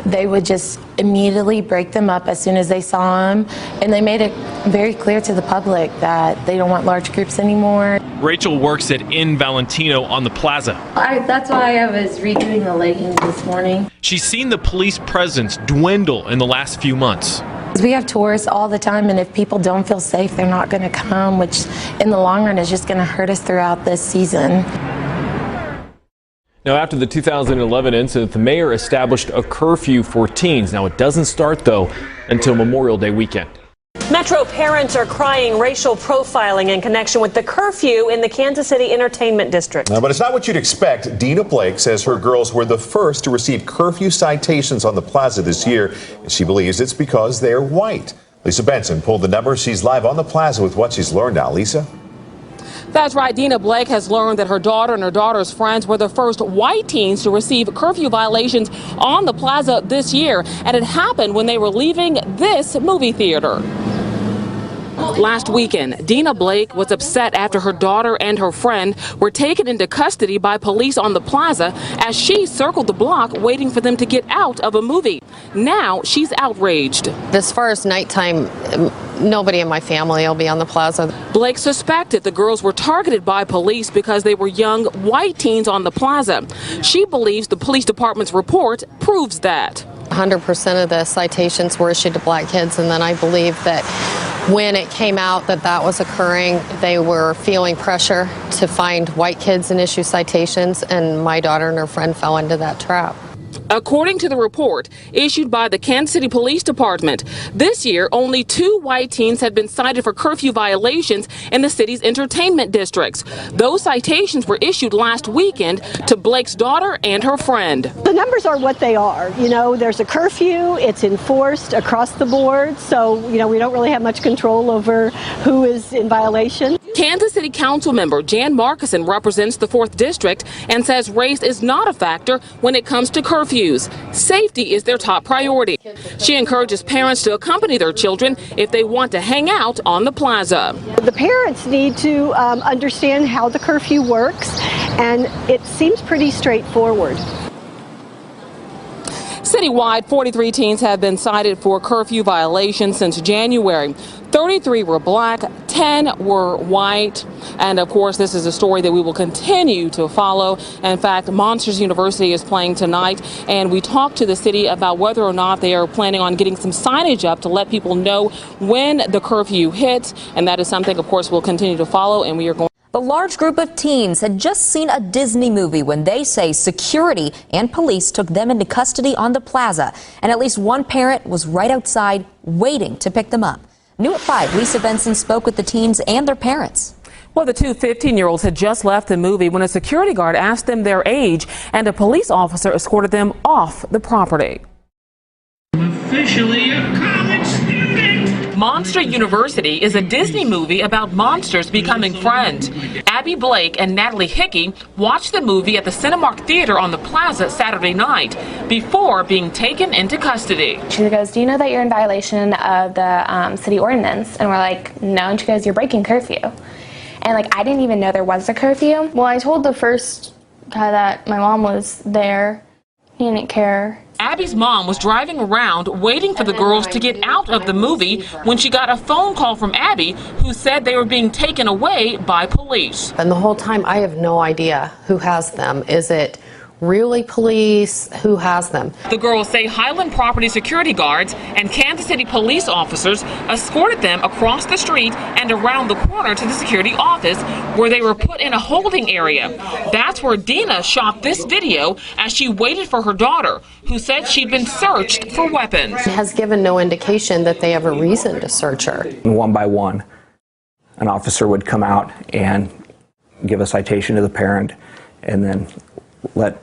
Speaker 5: they would just immediately break them up as soon as they saw them. And they made it very clear to the public that they don't want large groups anymore.
Speaker 4: Rachel works at Inn Valentino on the plaza.
Speaker 5: That's why I was redoing the leggings this morning.
Speaker 4: She's seen the police presence dwindle in the last few months.
Speaker 5: We have tourists all the time, and if people don't feel safe, they're not going to come, which in the long run is just going to hurt us throughout this season.
Speaker 4: Now, after the 2011 incident, the mayor established a curfew for teens. Now, it doesn't start, though, until Memorial Day weekend.
Speaker 27: Metro parents are crying racial profiling in connection with the curfew in the Kansas City Entertainment District.
Speaker 13: But it's not what you'd expect. Dina Blake says her girls were the first to receive curfew citations on the plaza this year, and she believes it's because they're white. Lisa Benson pulled the numbers. She's live on the plaza with what she's learned now. Lisa?
Speaker 14: That's right. Dina Blake has learned that her daughter and her daughter's friends were the first white teens to receive curfew violations on the plaza this year. And it happened when they were leaving this movie theater. Last weekend, Dina Blake was upset after her daughter and her friend were taken into custody by police on the plaza as she circled the block waiting for them to get out of a movie. Now she's outraged.
Speaker 2: As far as nighttime, nobody in my family will be on the plaza.
Speaker 14: Blake suspected the girls were targeted by police because they were young white teens on the plaza. She believes the police department's report proves that.
Speaker 2: 100% of the citations were issued to black kids, and then I believe that when it came out that that was occurring, they were feeling pressure to find white kids and issue citations, and my daughter and her friend fell into that trap.
Speaker 14: According to the report issued by the Kansas City Police Department, this year only 2 white teens had been cited for curfew violations in the city's entertainment districts. Those citations were issued last weekend to Blake's daughter and her friend.
Speaker 7: The numbers are what they are. You know, there's a curfew, it's enforced across the board, so, you know, we don't really have much control over who is in violation.
Speaker 14: Kansas City Council member Jan Markison represents the 4th District and says race is not a factor when it comes to curfews. Safety is their top priority. She encourages parents to accompany their children if they want to hang out on the plaza.
Speaker 7: The parents need to understand how the curfew works, and it seems pretty straightforward.
Speaker 14: Citywide, 43 teens have been cited for curfew violations since January. 33 were black, 10 were white. And of course, this is a story that we will continue to follow. In fact, Monsters University is playing tonight, and we talked to the city about whether or not they are planning on getting some signage up to let people know when the curfew hits. And that is something, of course, we'll continue to follow, and we are going.
Speaker 6: The large group of teens had just seen a Disney movie when they say security and police took them into custody on the plaza. And at least one parent was right outside waiting to pick them up. New at 5, Lisa Benson spoke with the teens and their parents.
Speaker 14: Well, the two 15-year-olds had just left the movie when a security guard asked them their age, and a police officer escorted them off the property.
Speaker 21: Officially a college student.
Speaker 14: Monster University is a Disney movie about monsters becoming friends. Abby Blake and Natalie Hickey watched the movie at the Cinemark Theater on the Plaza Saturday night before being taken into custody.
Speaker 8: She goes, "Do you know that you're in violation of the city ordinance?" And we're like, "No." And she goes, "You're breaking curfew." And like, I didn't even know there was a curfew. Well, I told the first guy that my mom was there. He didn't care.
Speaker 14: Abby's mom was driving around waiting for the girls to get out of the movie when she got a phone call from Abby, who said they were being taken away by police.
Speaker 2: And the whole time I have no idea who has them. Is it really police? Who has them?
Speaker 14: The girls say Highland Property security guards and Kansas City police officers escorted them across the street and around the corner to the security office, where they were put in a holding area. That's where Dina shot this video as she waited for her daughter, who said she'd been searched for weapons.
Speaker 2: It has given no indication that they have a reason to search her.
Speaker 9: One by one, an officer would come out and give a citation to the parent and then let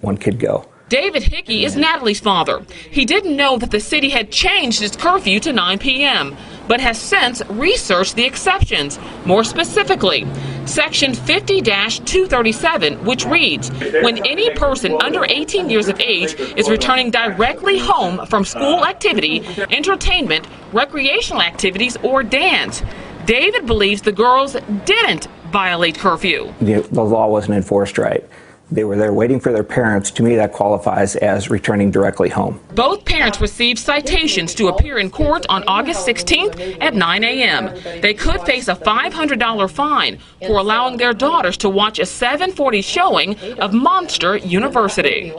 Speaker 9: one kid go.
Speaker 14: David Hickey is Natalie's father. He didn't know that the city had changed its curfew to 9 p.m., but has since researched the exceptions. More specifically, Section 50-237, which reads, when any person under 18 years of age is returning directly home from school activity, entertainment, recreational activities, or dance. David believes the girls didn't violate curfew.
Speaker 9: The law wasn't enforced right. They were there waiting for their parents. To me, that qualifies as returning directly home.
Speaker 14: Both parents received citations to appear in court on August 16th at 9 a.m. They could face a $500 fine for allowing their daughters to watch a 7:40 showing of Monster University.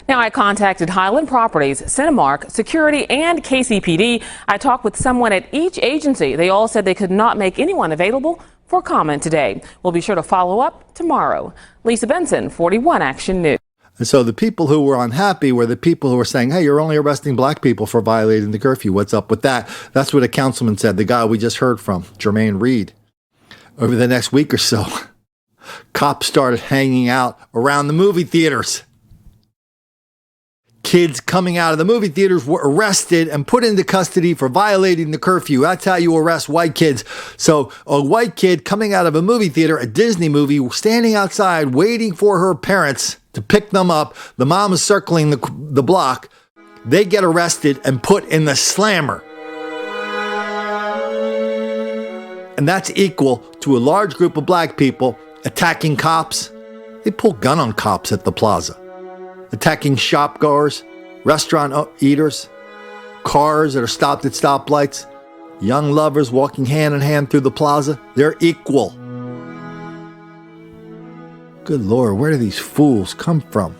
Speaker 14: Now, I contacted Highland Properties, Cinemark, Security, and KCPD. I talked with someone at each agency. They all said they could not make anyone available for comment today. We'll be sure to follow up tomorrow. Lisa Benson, 41 Action News.
Speaker 1: And so the people who were unhappy were the people who were saying, hey, you're only arresting black people for violating the curfew. What's up with that? That's what a councilman said, the guy we just heard from, Jermaine Reed. Over the next week or so, cops started hanging out around the movie theaters. Kids coming out of the movie theaters were arrested and put into custody for violating the curfew. That's how you arrest white kids. So a white kid coming out of a movie theater, a Disney movie, standing outside waiting for her parents to pick them up. The mom is circling the block. They get arrested and put in the slammer. And that's equal to a large group of black people attacking cops. They pull gun on cops at the plaza. Attacking shop goers, restaurant eaters, cars that are stopped at stoplights, young lovers walking hand in hand through the plaza. They're equal. Good Lord, where do these fools come from?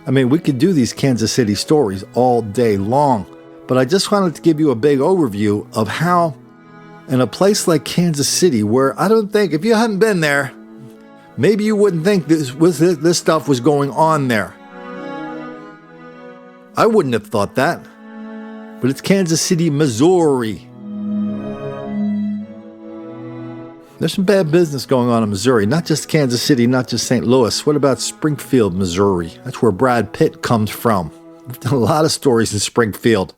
Speaker 1: I mean, we could do these Kansas City stories all day long. But I just wanted to give you a big overview of how in a place like Kansas City, where I don't think, if you hadn't been there, maybe you wouldn't think this stuff was going on there. I wouldn't have thought that. But it's Kansas City, Missouri. There's some bad business going on in Missouri, not just Kansas City, not just St. Louis. What about Springfield, Missouri? That's where Brad Pitt comes from. We've done a lot of stories in Springfield.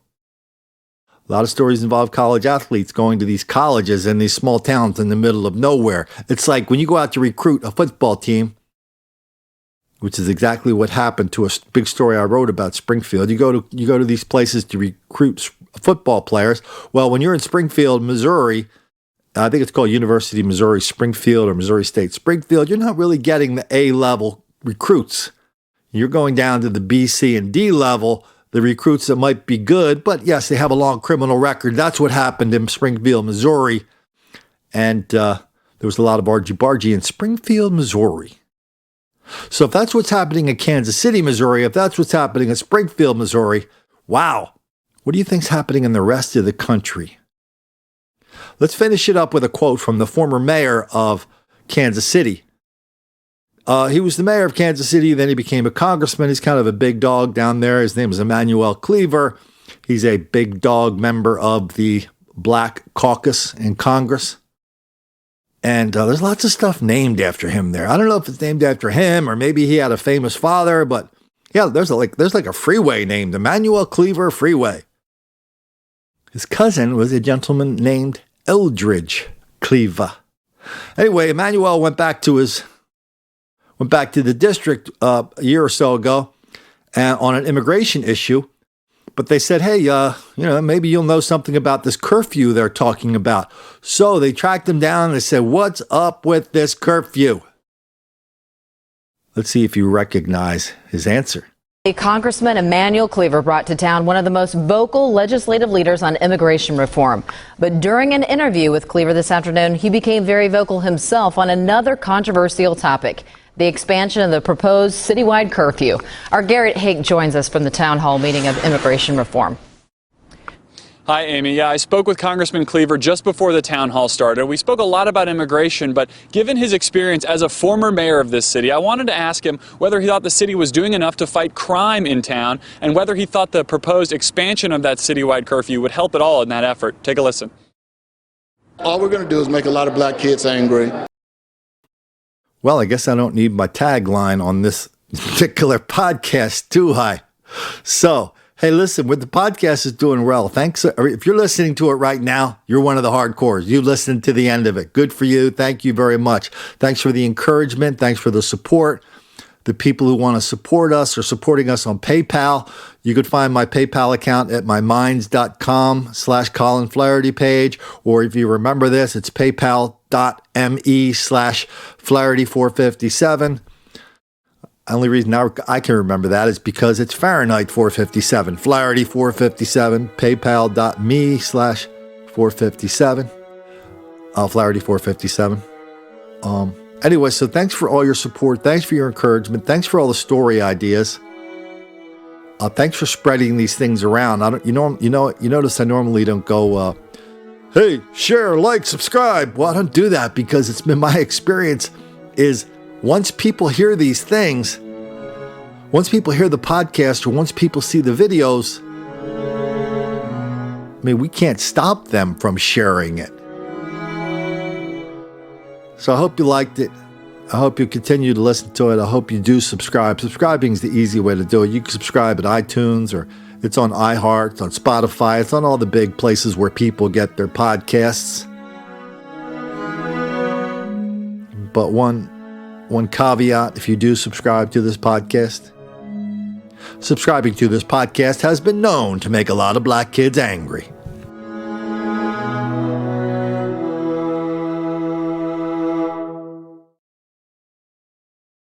Speaker 1: A lot of stories involve college athletes going to these colleges in these small towns in the middle of nowhere. It's like when you go out to recruit a football team, which is exactly what happened to a big story I wrote about Springfield. You go to these places to recruit football players. Well, when you're in Springfield, Missouri, I think it's called University of Missouri Springfield or Missouri State Springfield, you're not really getting the A-level recruits. You're going down to the B, C, and D level, the recruits that might be good, but yes, they have a long criminal record. That's what happened in Springfield, Missouri. And there was a lot of argy-bargy in Springfield, Missouri. So if that's what's happening in Kansas City, Missouri, if that's what's happening in Springfield, Missouri, wow. What do you think's happening in the rest of the country? Let's finish it up with a quote from the former mayor of Kansas City. He was the mayor of Kansas City, then he became a congressman. He's kind of a big dog down there. His name is Emmanuel Cleaver. He's a big dog member of the Black Caucus in Congress. And there's lots of stuff named after him there. I don't know if it's named after him or maybe he had a famous father, but yeah, there's like a freeway named Emmanuel Cleaver Freeway. His cousin was a gentleman named Eldridge Cleaver. Anyway, Emmanuel went back to the district a year or so ago on an immigration issue. But they said, hey, maybe you'll know something about this curfew they're talking about. So they tracked him down and they said, what's up with this curfew? Let's see if you recognize his answer.
Speaker 6: Congressman Emmanuel Cleaver brought to town one of the most vocal legislative leaders on immigration reform. But during an interview with Cleaver this afternoon, he became very vocal himself on another controversial topic, the expansion of the proposed citywide curfew. Our Garrett Hake joins us from the town hall meeting of immigration reform.
Speaker 10: Hi, Amy. Yeah, I spoke with Congressman Cleaver just before the town hall started. We spoke a lot about immigration, but given his experience as a former mayor of this city, I wanted to ask him whether he thought the city was doing enough to fight crime in town and whether he thought the proposed expansion of that citywide curfew would help at all in that effort. Take a listen.
Speaker 11: All we're going to do is make a lot of black kids angry.
Speaker 1: Well, I guess I don't need my tagline on this particular podcast, do I? So, hey, listen, the podcast is doing well. Thanks. If you're listening to it right now, you're one of the hardcores. You listened to the end of it. Good for you. Thank you very much. Thanks for the encouragement. Thanks for the support. The people who want to support us are supporting us on PayPal. You could find my PayPal account at myminds.com/Colin Flaherty page. Or if you remember this, it's paypal.me/Flaherty457. The only reason I can remember that is because it's Fahrenheit 457. Flaherty 457. PayPal.me/457. Flaherty 457. Anyway, so thanks for all your support. Thanks for your encouragement. Thanks for all the story ideas. Thanks for spreading these things around. You notice I normally don't go, hey, share, like, subscribe. Well, I don't do that because it's been my experience is once people hear these things, once people hear the podcast or once people see the videos, we can't stop them from sharing it. So I hope you liked it. I hope you continue to listen to it. I hope you do subscribe. Subscribing is the easy way to do it. You can subscribe at iTunes, or it's on iHeart, it's on Spotify, it's on all the big places where people get their podcasts. But one caveat, if you do subscribe to this podcast, subscribing to this podcast has been known to make a lot of black kids angry.